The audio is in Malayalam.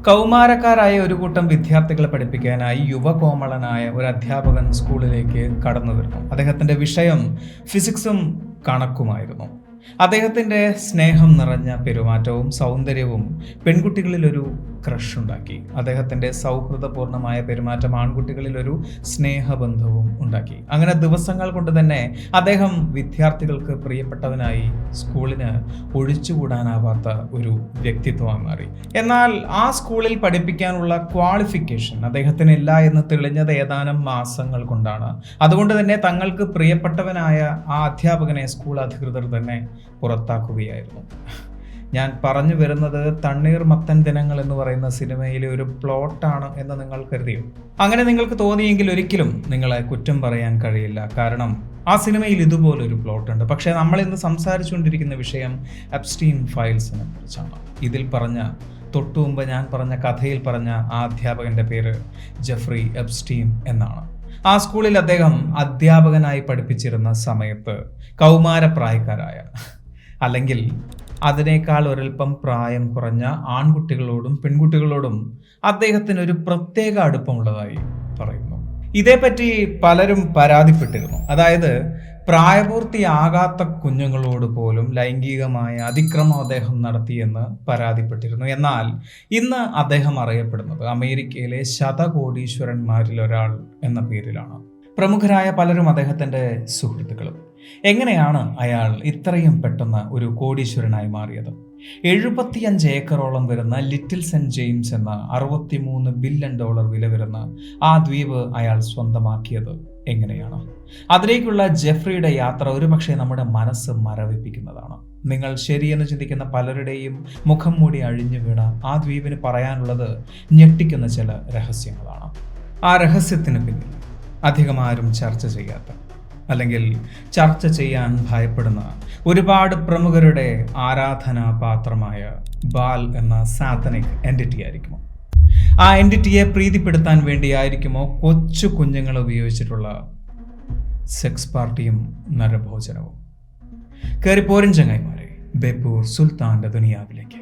കൗമാരക്കാരായ ഒരു കൂട്ടം വിദ്യാർത്ഥികളെ പഠിപ്പിക്കാനായി യുവകോമളനായ ഒരു അധ്യാപകൻ സ്കൂളിലേക്ക് കടന്നു വരുന്നു. അദ്ദേഹത്തിന്റെ വിഷയം ഫിസിക്സും കണക്കുമായിരുന്നു. അദ്ദേഹത്തിന്റെ സ്നേഹം നിറഞ്ഞ പെരുമാറ്റവും സൗന്ദര്യവും പെൺകുട്ടികളിൽ ഒരു ക്രഷ് ഉണ്ടാക്കി. അദ്ദേഹത്തിന്റെ സൗഹൃദപൂർണമായ പെരുമാറ്റം ആൺകുട്ടികളിൽ ഒരു സ്നേഹബന്ധവും ഉണ്ടാക്കി. അങ്ങനെ ദിവസങ്ങൾ കൊണ്ട് തന്നെ അദ്ദേഹം വിദ്യാർത്ഥികൾക്ക് പ്രിയപ്പെട്ടവനായി സ്കൂളിന് ഒഴിച്ചുകൂടാനാവാത്ത ഒരു വ്യക്തിത്വമായി മാറി. എന്നാൽ ആ സ്കൂളിൽ പഠിപ്പിക്കാനുള്ള ക്വാളിഫിക്കേഷൻ അദ്ദേഹത്തിന് ഇല്ല എന്ന് തെളിഞ്ഞത് ഏതാനും മാസങ്ങൾ കൊണ്ടാണ്. അതുകൊണ്ട് തന്നെ തങ്ങൾക്ക് പ്രിയപ്പെട്ടവനായ ആ അധ്യാപകനെ സ്കൂൾ അധികൃതർ തന്നെ പുറത്താക്കുകയായിരുന്നു. ഞാൻ പറഞ്ഞു വരുന്നത് തണ്ണീർമത്തൻ ദിനങ്ങൾ എന്ന് പറയുന്ന സിനിമയിലെ ഒരു പ്ലോട്ടാണ് എന്ന് നിങ്ങൾ കരുതിയോ? അങ്ങനെ നിങ്ങൾക്ക് തോന്നിയെങ്കിൽ ഒരിക്കലും നിങ്ങളെ കുറ്റം പറയാൻ കഴിയില്ല. കാരണം ആ സിനിമയിൽ ഇതുപോലൊരു പ്ലോട്ട് ഉണ്ട്. പക്ഷേ നമ്മൾ ഇന്ന് സംസാരിച്ചുകൊണ്ടിരിക്കുന്ന വിഷയം എപ്സ്റ്റീൻ ഫയൽസിനെ കുറിച്ചാണ്. ഇതിൽ പറഞ്ഞ തൊട്ടുമുമ്പ് ഞാൻ പറഞ്ഞ കഥയിൽ പറഞ്ഞ ആ അധ്യാപകന്റെ പേര് ജെഫ്രി എപ്സ്റ്റീൻ എന്നാണ്. ആ സ്കൂളിൽ അദ്ദേഹം അധ്യാപകനായി പഠിപ്പിച്ചിരുന്ന സമയത്ത് കൗമാരപ്രായക്കാരായ, അല്ലെങ്കിൽ അതിനേക്കാൾ ഒരൽപ്പം പ്രായം കുറഞ്ഞ ആൺകുട്ടികളോടും പെൺകുട്ടികളോടും അദ്ദേഹത്തിന് ഒരു പ്രത്യേക അടുപ്പമുള്ളതായി പറയുന്നു. ഇതേപ്പറ്റി പലരും പരാതിപ്പെട്ടിരുന്നു. അതായത് പ്രായപൂർത്തിയാകാത്ത കുഞ്ഞുങ്ങളോട് പോലും ലൈംഗികമായ അതിക്രമം അദ്ദേഹം നടത്തിയെന്ന് പരാതിപ്പെട്ടിരുന്നു. എന്നാൽ ഇന്ന് അദ്ദേഹം അറിയപ്പെടുന്നത് അമേരിക്കയിലെ ശതകോടീശ്വരന്മാരിൽ ഒരാൾ എന്ന പേരിലാണ്. പ്രമുഖരായ പലരും അദ്ദേഹത്തിൻ്റെ സുഹൃത്തുക്കളും. എങ്ങനെയാണ് അയാൾ ഇത്രയും പെട്ടെന്ന് ഒരു കോടീശ്വരനായി മാറിയത്? 75 ഏക്കറോളം വരുന്ന ലിറ്റിൽ സെന്റ് ജെയിംസ് എന്ന $63 ബില്യൺ വില വരുന്ന ആ ദ്വീപ് അയാൾ സ്വന്തമാക്കിയത് എങ്ങനെയാണ്? അതിലേക്കുള്ള ജെഫ്രിയുടെ യാത്ര ഒരുപക്ഷെ നമ്മുടെ മനസ്സ് മരവിപ്പിക്കുന്നതാണ്. നിങ്ങൾ ശരിയെന്ന് ചിന്തിക്കുന്ന പലരുടെയും മുഖം മൂടി അഴിഞ്ഞു വീണ ആ ദ്വീപിന് പറയാനുള്ളത് ഞെട്ടിക്കുന്ന ചില രഹസ്യങ്ങളാണ്. ആ രഹസ്യത്തിന് പിന്നിൽ അധികം ആരും ചർച്ച ചെയ്യാത്ത, അല്ലെങ്കിൽ ചർച്ച ചെയ്യാൻ ഭയപ്പെടുന്ന ഒരുപാട് പ്രമുഖരുടെ ആരാധനാപാത്രമായ ബാൽ എന്ന സാത്തനിക് എൻറ്റിറ്റി ആയിരിക്കുമോ? ആ എൻറ്റിറ്റിയെ പ്രീതിപ്പെടുത്താൻ വേണ്ടിയായിരിക്കുമോ കൊച്ചു കുഞ്ഞുങ്ങൾ ഉപയോഗിച്ചിട്ടുള്ള സെക്സ് പാർട്ടിയും നരഭോജനവും? കയറിപ്പോരും ചങ്ങായിമാരെ, ബേപ്പൂർ സുൽത്താന്റെ ദുനിയാവിലേക്ക്.